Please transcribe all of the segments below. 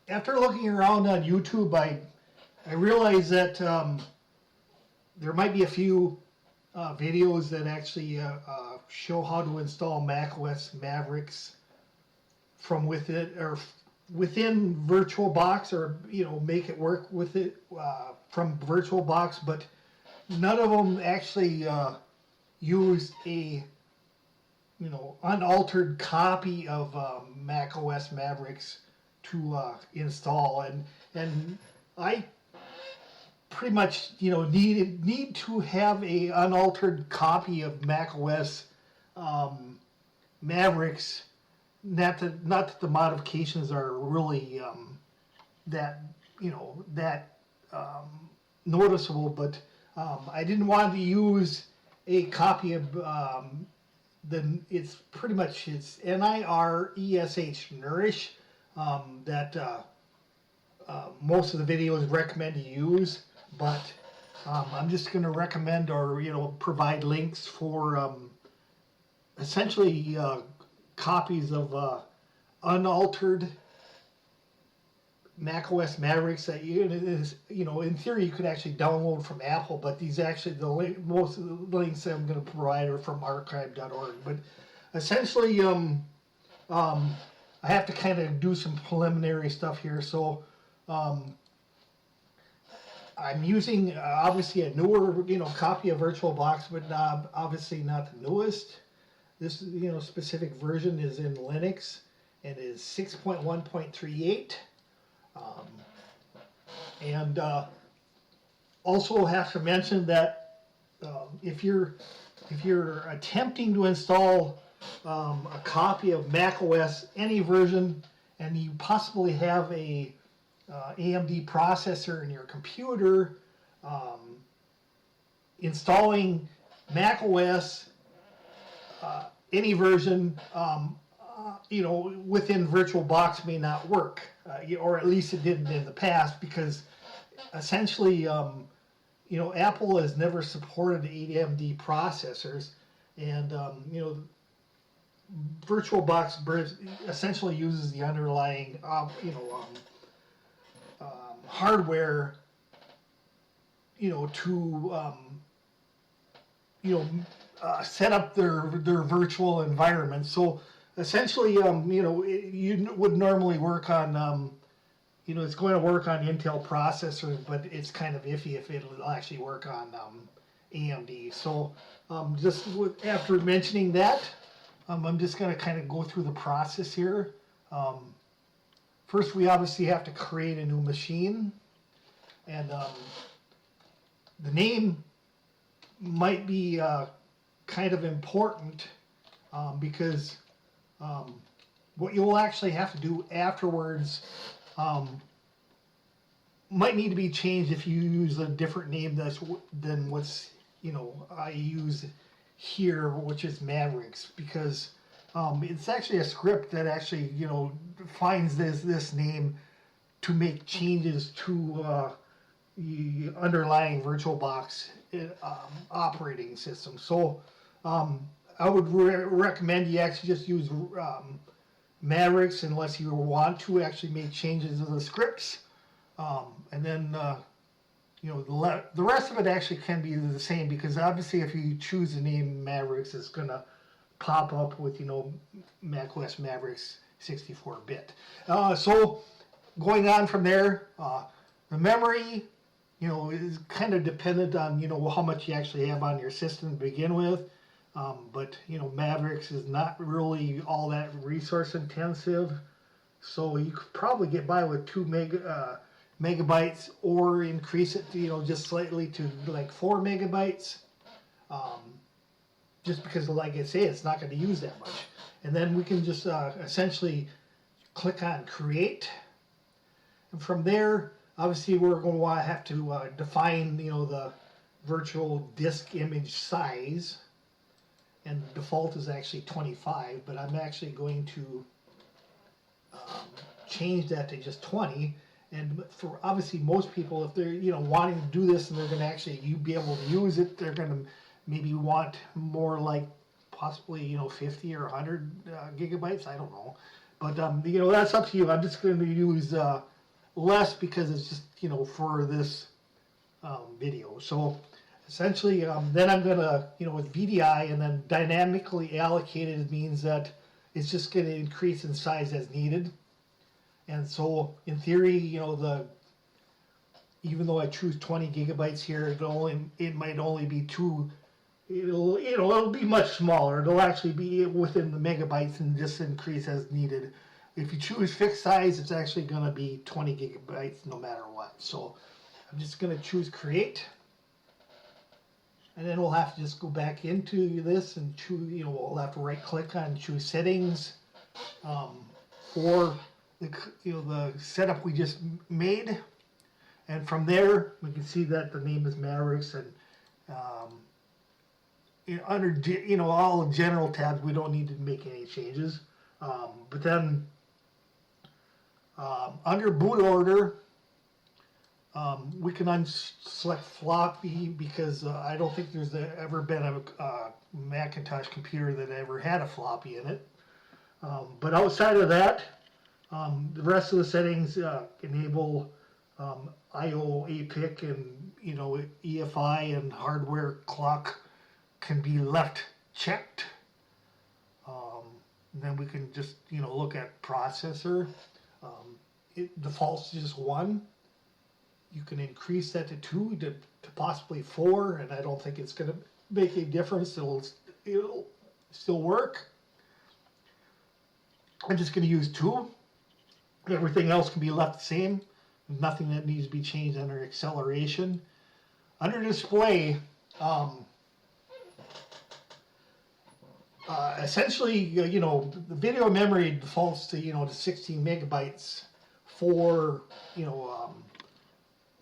after looking around on YouTube, I realized that there might be a few videos that actually show how to install Mac OS Mavericks from within VirtualBox, or make it work with it from VirtualBox, but none of them actually use a unaltered copy of Mac OS Mavericks to install, and I pretty much need to have a unaltered copy of Mac OS Mavericks. Not that the modifications are really that noticeable, but I didn't want to use a copy of it's pretty much it's Niresh that most of the videos recommend to use, but I'm just going to recommend or provide links for essentially copies of unaltered Mac OS Mavericks that in theory you could actually download from Apple, but these actually most of the links that I'm going to provide are from archive.org. But essentially, I have to kind of do some preliminary stuff here. So I'm using obviously a newer copy of VirtualBox, but obviously not the newest. This specific version is in Linux and is 6.1.38. And also have to mention that if you're attempting to install a copy of Mac OS, any version, and you possibly have a AMD processor in your computer, installing Mac OS any version within VirtualBox may not work, or at least it didn't in the past, because essentially, Apple has never supported AMD processors, and VirtualBox essentially uses the underlying, hardware, to set up their virtual environment. So essentially, you would normally work on, it's going to work on Intel processors, but it's kind of iffy if it'll actually work on AMD. So after mentioning that, I'm just going to kind of go through the process here. First, we obviously have to create a new machine, and the name might be kind of important because what you'll actually have to do afterwards might need to be changed if you use a different name than what's I use here, which is Mavericks, because it's actually a script that actually finds this name to make changes to the underlying VirtualBox operating system. So I would recommend you actually just use Mavericks unless you want to actually make changes to the scripts, and then the rest of it actually can be the same, because obviously if you choose the name Mavericks, it's going to pop up with Mac OS Mavericks 64-bit. So going on from there, the memory is kind of dependent on how much you actually have on your system to begin with. But Mavericks is not really all that resource intensive, so you could probably get by with 2 megabytes, or increase it to just slightly to like 4 megabytes, just because, like I say, it's not going to use that much. And then we can just essentially click on create, and from there obviously we're going to have to define the virtual disk image size. And the default is actually 25, but I'm actually going to change that to just 20. And for obviously most people, if they're wanting to do this and they're going to actually be able to use it, they're going to maybe want more like possibly 50 or 100 gigabytes. I don't know, but that's up to you. I'm just going to use less because it's just, for this video. So essentially, then I'm gonna, with VDI and then dynamically allocated means that it's just gonna increase in size as needed. And so in theory, even though I choose 20 gigabytes here, it might only be it'll be much smaller. It'll actually be within the megabytes and just increase as needed. If you choose fixed size, it's actually going to be 20 gigabytes no matter what. So I'm just going to choose create. And then we'll have to just go back into this and choose, we'll have to right click on choose settings for the setup we just made. And from there, we can see that the name is Mavericks, and under all the general tabs, we don't need to make any changes. But then under boot order, we can unselect floppy because I don't think there's ever been a Hackintosh computer that ever had a floppy in it. But outside of that, the rest of the settings enable IO APIC and EFI and hardware clock can be left checked. Then we can just look at processor. It defaults to just 1. You can increase that to 2 to possibly 4, and I don't think it's going to make a difference. It'll still work. I'm just going to use 2. Everything else can be left the same. Nothing that needs to be changed under acceleration. Under display, essentially, the video memory defaults to, to 16 megabytes for,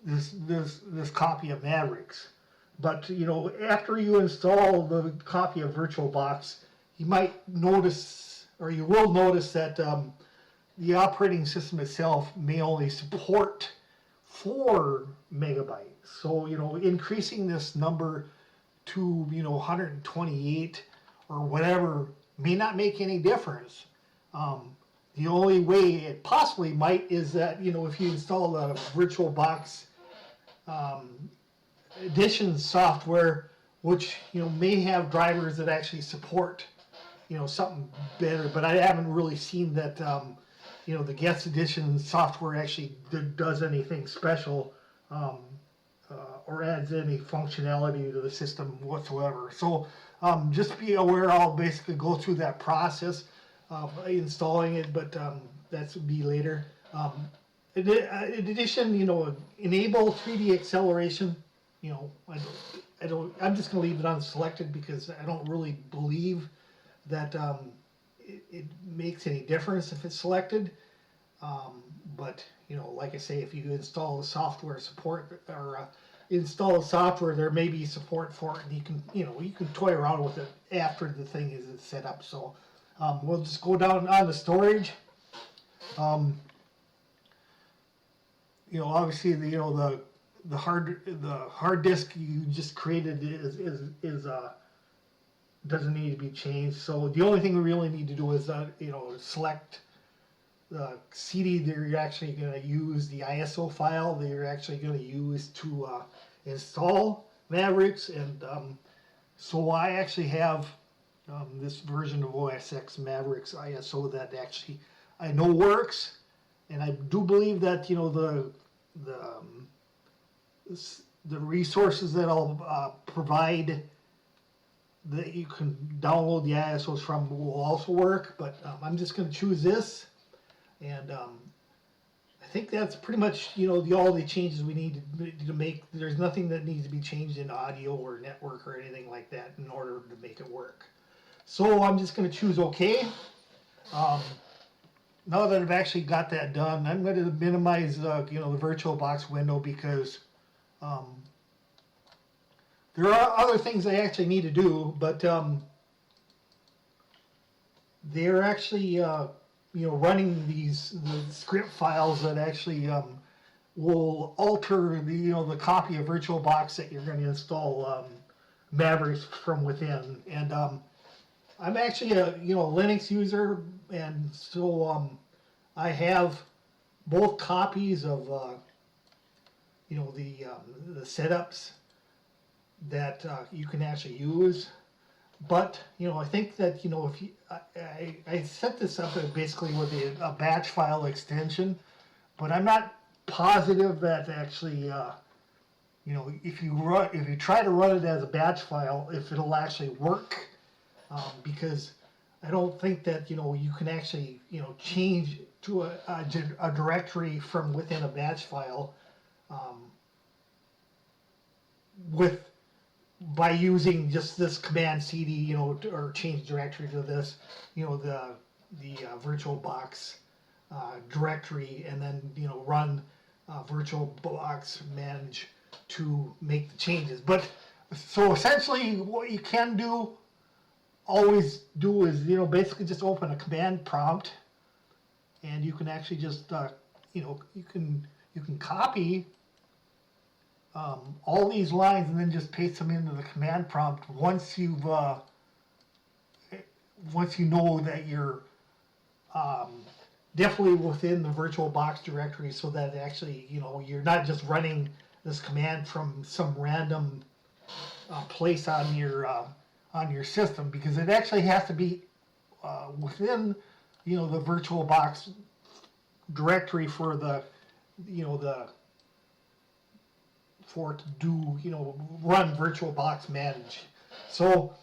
this copy of Mavericks. But, after you install the copy of Virtualbox, you might notice, or you will notice that the operating system itself may only support 4 megabytes. So, increasing this number to, 128 or whatever may not make any difference. The only way it possibly might is that, if you install the Virtualbox edition software, which, may have drivers that actually support, something better, but I haven't really seen that, the guest edition software actually does anything special or adds any functionality to the system whatsoever. So just be aware, I'll basically go through that process of installing it, but that's would be later. In addition, enable 3D acceleration. I'm just going to leave it unselected because I don't really believe that it makes any difference if it's selected. But like I say, if you install the software support or install the software, there may be support for it, and you can toy around with it after the thing is set up. So we'll just go down on the storage. Obviously the hard disk you just created is doesn't need to be changed. So the only thing we really need to do is select the CD that you're actually going to use, the ISO file that you're actually going to use to install Mavericks. And so I actually have this version of OSX Mavericks ISO that actually I know works, and I do believe that the resources that I'll provide that you can download the ISOs from will also work. But I'm just going to choose this. And I think that's pretty much, all the changes we need to make. There's nothing that needs to be changed in audio or network or anything like that in order to make it work. So I'm just going to choose OK. Now that I've actually got that done, I'm going to minimize, the VirtualBox window because there are other things I actually need to do, but they're actually running the script files that actually will alter the copy of VirtualBox that you're going to install Mavericks from within. And I'm actually a Linux user, and so I have both copies of you know, the setups that you can actually use. But you know, I think that, you know, if you, I set this up basically with a batch file extension, but I'm not positive that actually you know, if you try to run it as a batch file, if it'll actually work, because I don't think that, you know, you can actually, you know, change to a directory from within a batch file with by using just this command cd, you know, or change directory to this, you know, the VirtualBox directory, and then, you know, run VirtualBox manage to make the changes. But so essentially, what you can do, always do, is, you know, basically just open a command prompt, and you can actually just you know, you can copy all these lines and then just paste them into the command prompt once you know that you're definitely within the VirtualBox directory, so that actually, you know, you're not just running this command from some random place on your system, because it actually has to be within, you know, the VirtualBox directory for the, you know, for it to do, you know, run VirtualBox manage. So,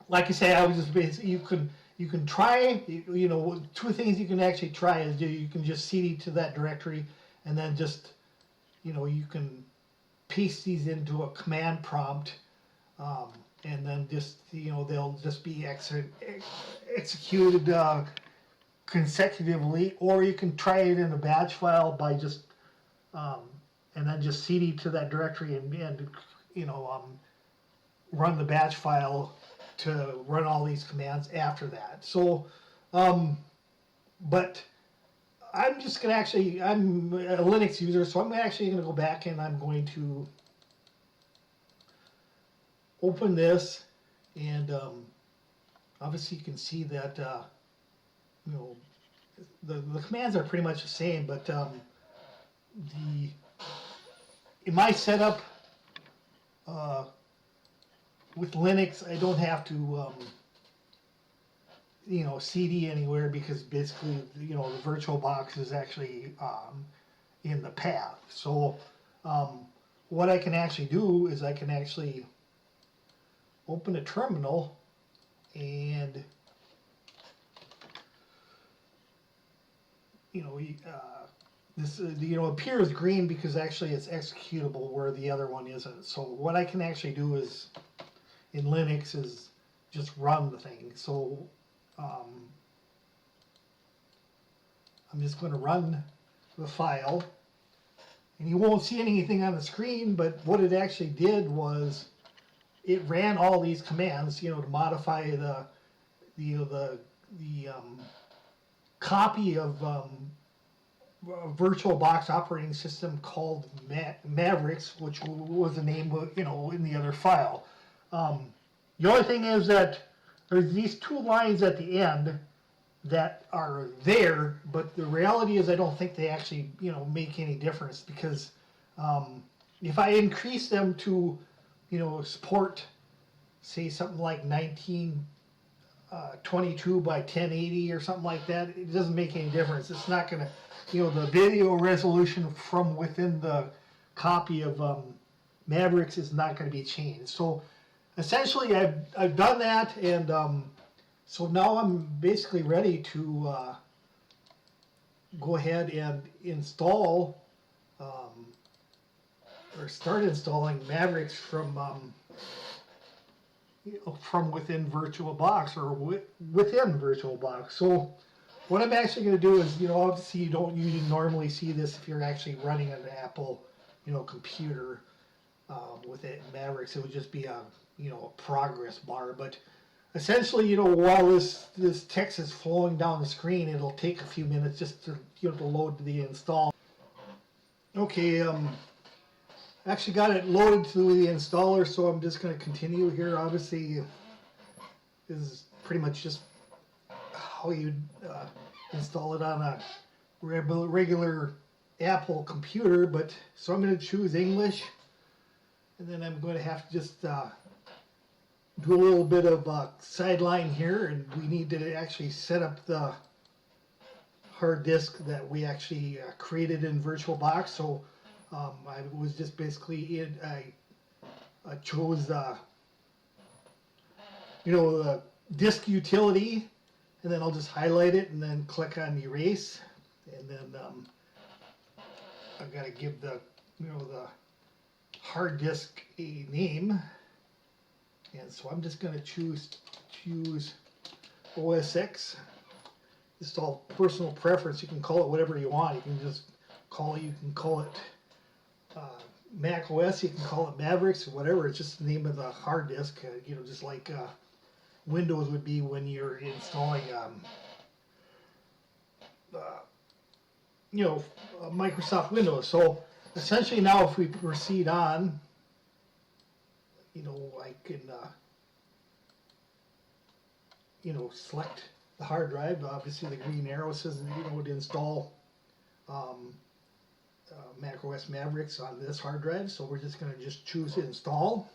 like I say, I was just basically, you can try, you know, two things you can actually try is you can just cd to that directory, and then just, you know, you can paste these into a command prompt, and then just, you know, they'll just be executed consecutively, or you can try it in a batch file by just and then just cd to that directory, and you know, run the batch file to run all these commands after that. So, but I'm just gonna actually, I'm a Linux user, so I'm actually gonna go back and I'm going to open this, and obviously you can see that you know, the commands are pretty much the same, but in my setup with Linux, I don't have to you know, cd anywhere, because basically, you know, the VirtualBox is actually in the path. So what I can actually do is I can actually open a terminal, and you know, this you know, appears green because actually it's executable where the other one isn't. So what I can actually do is, in Linux, is just run the thing. So I'm just going to run the file, and you won't see anything on the screen, but what it actually did was it ran all these commands, you know, to modify the copy of VirtualBox operating system called Mavericks, which was the name of, you know, in the other file. The only thing is that there's these two lines at the end that are there, but the reality is I don't think they actually, you know, make any difference, because if I increase them to, you know, support, say, something like 1922 by 1080 or something like that, it doesn't make any difference. It's not going to, you know, the video resolution from within the copy of Mavericks is not going to be changed. So essentially, I've done that, and so now I'm basically ready to go ahead and install or start installing Mavericks from you know, from within VirtualBox, or within VirtualBox. So what I'm actually going to do is, you know, obviously you don't usually normally see this if you're actually running an Apple, you know, computer with it, Mavericks. It would just be a, you know, a progress bar. But essentially, you know, while this text is flowing down the screen, it'll take a few minutes just to, you know, to load the install. Okay, actually got it loaded to the installer, so I'm just going to continue here. Obviously, this is pretty much just how you install it on a regular Apple computer, but so I'm going to choose English, and then I'm going to have to just do a little bit of sideline here, and we need to actually set up the hard disk that we actually created in VirtualBox. So I was just basically I chose the disk utility, and then I'll just highlight it and then click on erase, and then I've got to give the the hard disk a name, and so I'm just going to choose OSX. It's all personal preference. You can call it whatever you want. You can just call it Mac OS. You can call it Mavericks or whatever. It's just the name of the hard disk. Just like Windows would be when you're installing Microsoft Windows. So essentially now if we proceed on, I can select the hard drive. Obviously the green arrow says to install Mac OS Mavericks on this hard drive, so we're just going to choose install,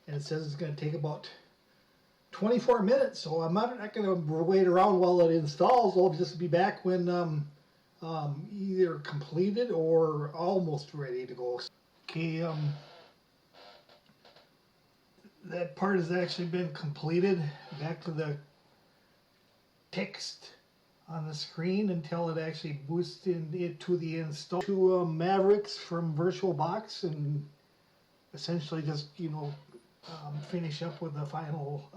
and it says it's going to take about 24 minutes, so I'm not going to wait around while it installs. I'll just be back when either completed or almost ready to go. Okay, that part has actually been completed. Back to the text on the screen until it actually boosts it to the install to Mavericks from VirtualBox, and essentially just finish up with the final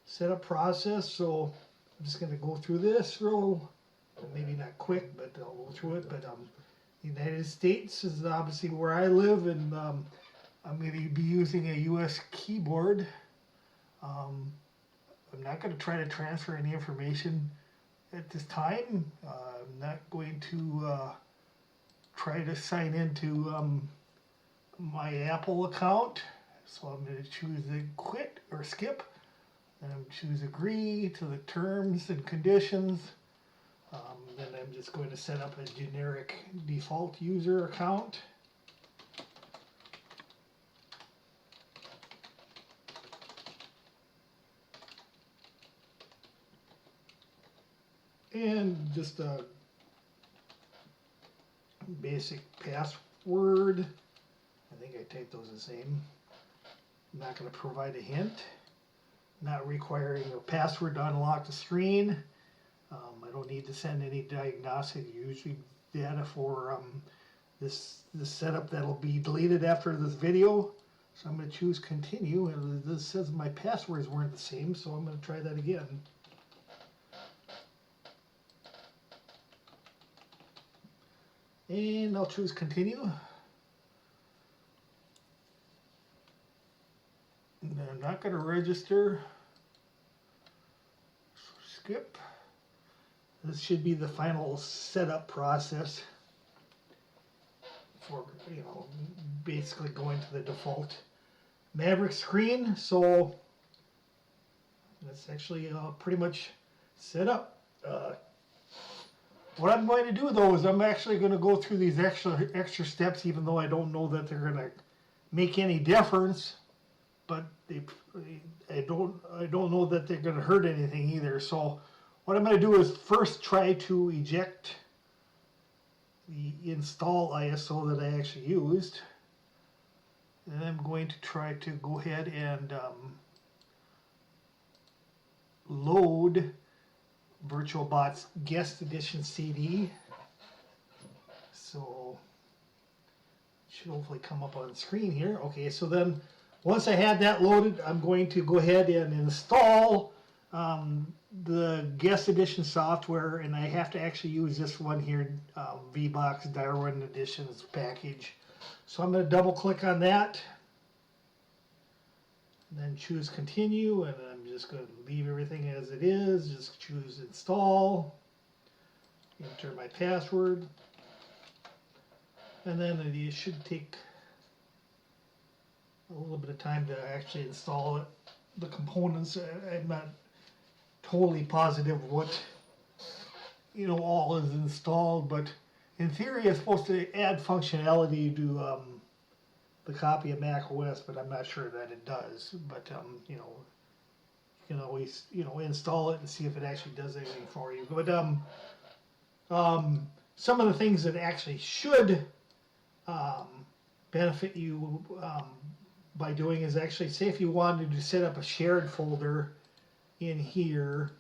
setup process. So I'm just going to go through this maybe not quick, but I'll go through it. But the United States is obviously where I live, and I'm going to be using a US keyboard. I'm not going to try to transfer any information at this time. I'm not going to try to sign into my Apple account. So I'm going to choose the quit or skip, and I'm choose agree to the terms and conditions. Then I'm just going to set up a generic default user account. And just a basic password. I think I typed those the same. I'm not going to provide a hint. Not requiring a password to unlock the screen. I don't need to send any diagnostic usually data for this setup that'll be deleted after this video. So I'm going to choose continue, and this says my passwords weren't the same, so I'm going to try that again. And I'll choose continue. And I'm not going to register. Skip. This should be the final setup process for basically going to the default Maverick screen. So that's actually pretty much set up. What I'm going to do though is I'm actually going to go through these extra steps, even though I don't know that they're going to make any difference. But I don't know that they're going to hurt anything either. So what I'm going to do is first try to eject the install ISO that I actually used. And I'm going to try to go ahead and load VirtualBox Guest Edition CD. So it should hopefully come up on the screen here. Okay, so then once I had that loaded, I'm going to go ahead and install the Guest Edition software, and I have to actually use this one here, VBox Darwin Editions package. So I'm going to double click on that, and then choose continue, and I'm just going to leave everything as it is. Just choose install, enter my password, and then it should take a little bit of time to actually install it, the components. I'm not totally positive what, all is installed, but in theory it's supposed to add functionality to the copy of Mac OS, but I'm not sure that it does. But you can always install it and see if it actually does anything for you. But some of the things that actually should benefit you by doing is actually, say if you wanted to set up a shared folder in here,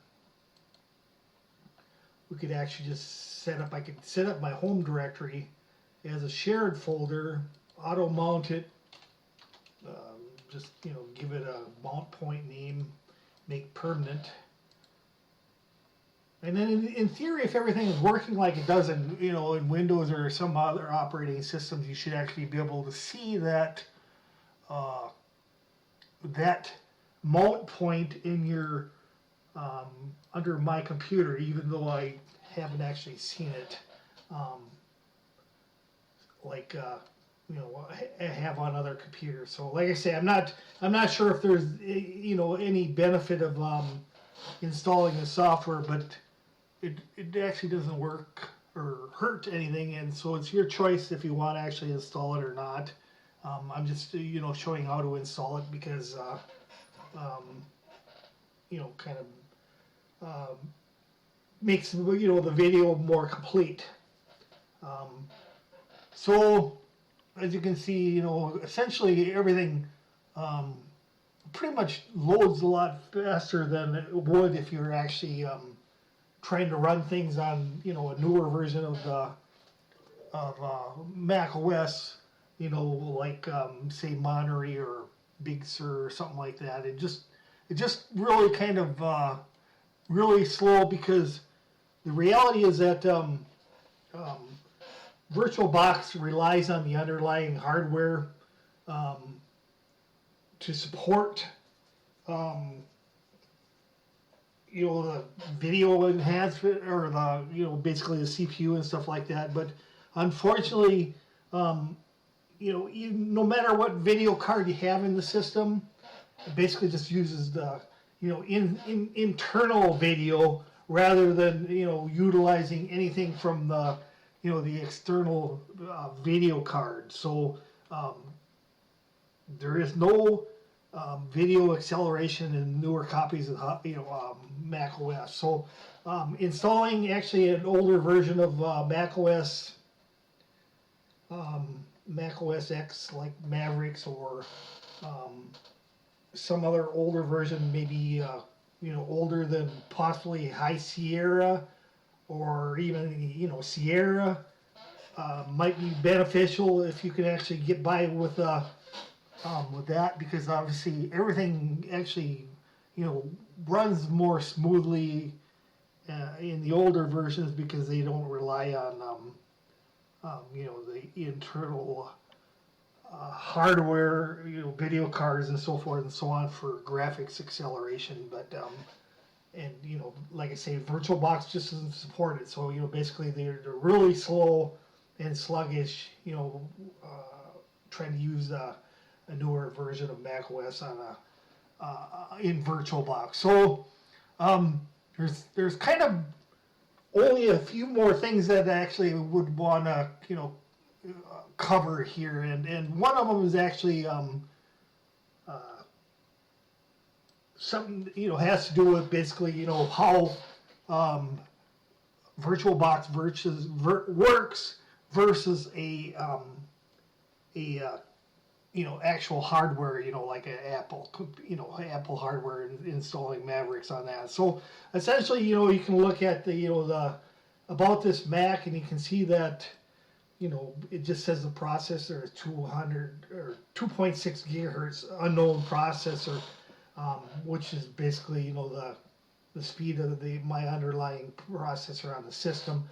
we could actually just I could set up my home directory as a shared folder, auto mount it, just give it a mount point name, make permanent. And then in theory, if everything is working like it does in in Windows or some other operating systems, you should actually be able to see that that mount point in your under my computer, even though I haven't actually seen it I have on other computers. So like I say, I'm not sure if there's any benefit of installing the software, but it actually doesn't work or hurt anything, and so it's your choice if you want to actually install it or not. I'm just showing how to install it because kind of makes the video more complete. So as you can see, essentially everything pretty much loads a lot faster than it would if you're actually trying to run things on a newer version of Mac OS, like say Monterey or Big Sur or something like that. It just really kind of really slow, because the reality is that Virtualbox relies on the underlying hardware to support the video enhancement, or the basically the CPU and stuff like that. But unfortunately, no matter what video card you have in the system, it basically just uses the internal video rather than utilizing anything from the the external video card. So there is no video acceleration in newer copies of Mac OS. So installing actually an older version of Mac OS X, like Mavericks, or some other older version, maybe older than possibly High Sierra or even Sierra, might be beneficial if you can actually get by with that, because obviously everything actually runs more smoothly in the older versions, because they don't rely on the internal hardware, video cards and so forth and so on for graphics acceleration. But and like I say, VirtualBox just doesn't support it. So basically they're really slow and sluggish. Trying to use a newer version of Mac OS on in VirtualBox. So there's kind of only a few more things that I actually would want to cover here, and one of them is actually something has to do with basically how VirtualBox works versus a actual hardware, like an Apple, Apple hardware, installing Mavericks on that. So essentially, you can look at the about this Mac, and you can see that it just says the processor is 200 or 2.6 gigahertz unknown processor, which is basically the speed of my underlying processor on the system,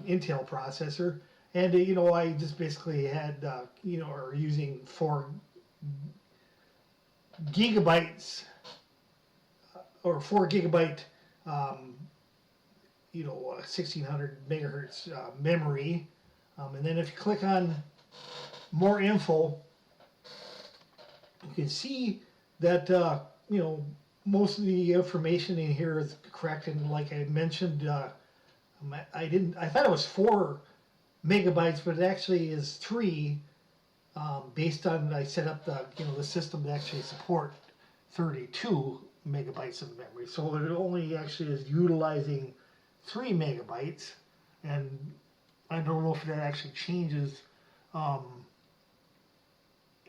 Intel processor. And I just basically had or using 4 gigabytes or 4 gigabyte 1600 megahertz memory. And then if you click on more info, you can see that most of the information in here is correct, and like I mentioned, I thought it was 4 megabytes, but it actually is 3, based on I set up the system to actually support 32 megabytes of memory. So it only actually is utilizing 3 megabytes, and I don't know if that actually changes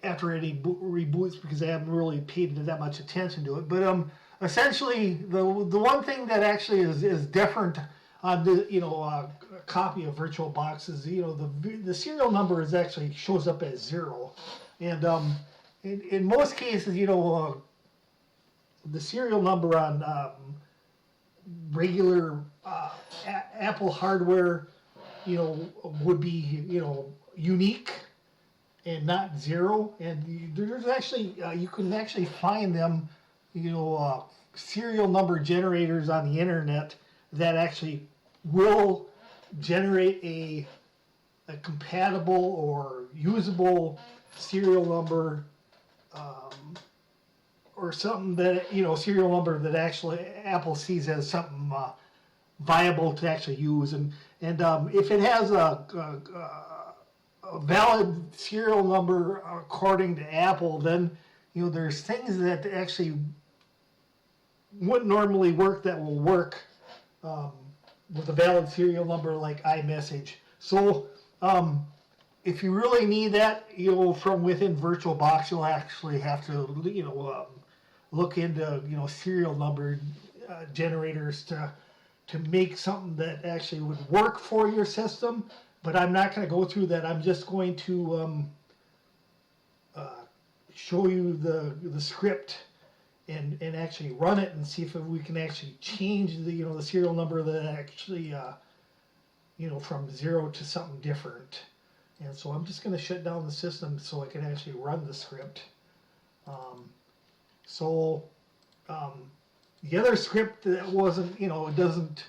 after any reboots, because I haven't really paid that much attention to it. But essentially, the one thing that actually is different on the a copy of VirtualBox is the serial number is actually shows up as 0, and in most cases the serial number on regular Apple hardware would be unique and not 0, and there's actually you can actually find them serial number generators on the internet that actually will generate a compatible or usable serial number, or something that serial number that actually Apple sees as something viable to actually use, and if it has a valid serial number according to Apple, then there's things that actually wouldn't normally work that will work with a valid serial number, like iMessage. So if you really need that from within VirtualBox, you'll actually have to look into serial number generators to make something that actually would work for your system. But I'm not going to go through that. I'm just going to show you the script and actually run it and see if we can actually change the serial number that actually from 0 to something different. And so I'm just going to shut down the system so I can actually run the script. The other script that wasn't it doesn't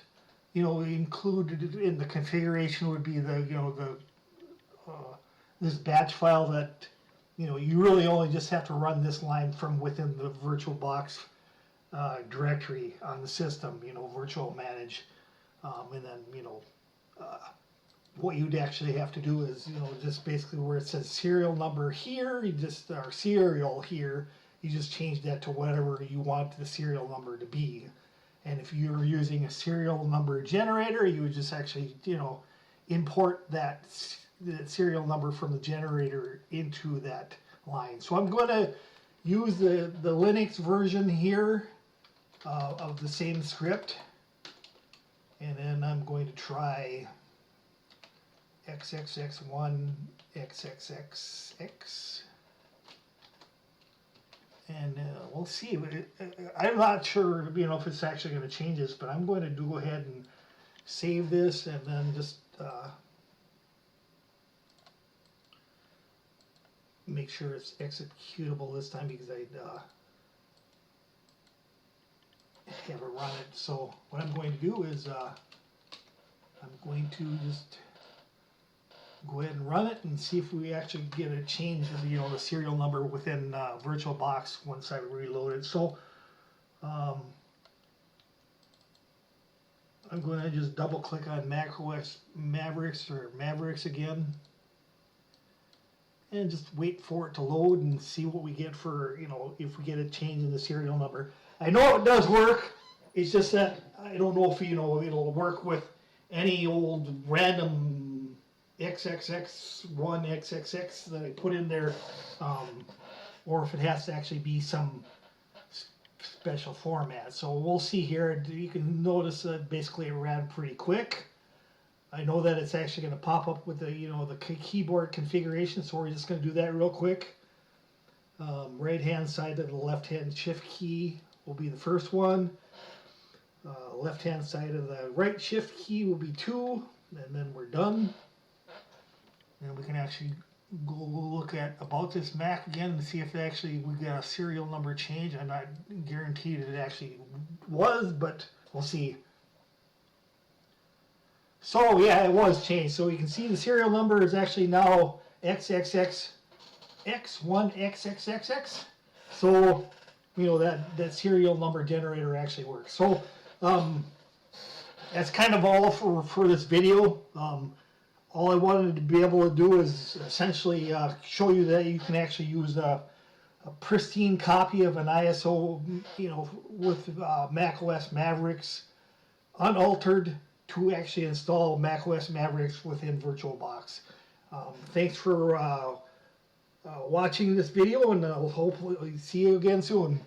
included in the configuration would be this batch file that you really only just have to run this line from within the VirtualBox directory on the system, virtual manage, and then what you'd actually have to do is just basically where it says serial number here, or serial here, you just change that to whatever you want the serial number to be. And if you're using a serial number generator, you would just actually import that serial number from the generator into that line. So I'm going to use the Linux version here of the same script, and then I'm going to try XXX1 XXXX, and we'll see. I'm not sure if it's actually going to change this, but I'm going to go ahead and save this and then just make sure it's executable this time, because I have it run it. So what I'm going to do is I'm going to just go ahead and run it and see if we actually get a change in the serial number within VirtualBox once I reload it. So I'm going to just double click on Mac OS Mavericks, or Mavericks again, and just wait for it to load and see what we get for if we get a change in the serial number. I know it does work. It's just that I don't know if it'll work with any old random XXX1 XXX that I put in there, or if it has to actually be some special format. So we'll see here. You can notice that basically it ran pretty quick. I know that it's actually going to pop up with the the keyboard configuration, so we're just going to do that real quick. Right hand side of the left hand shift key will be the first one. Left hand side of the right shift key will be 2, and then we're done. And we can actually go look at About This Mac again and see if actually we got a serial number change. I'm not guaranteed it actually was, but we'll see. So yeah, it was changed. So you can see the serial number is actually now XXX X1XXXX. So that serial number generator actually works. So that's kind of all for this video. All I wanted to be able to do is essentially show you that you can actually use a pristine copy of an ISO, with Mac OS Mavericks unaltered to actually install Mac OS Mavericks within Virtualbox. Thanks for watching this video, and I'll hopefully see you again soon.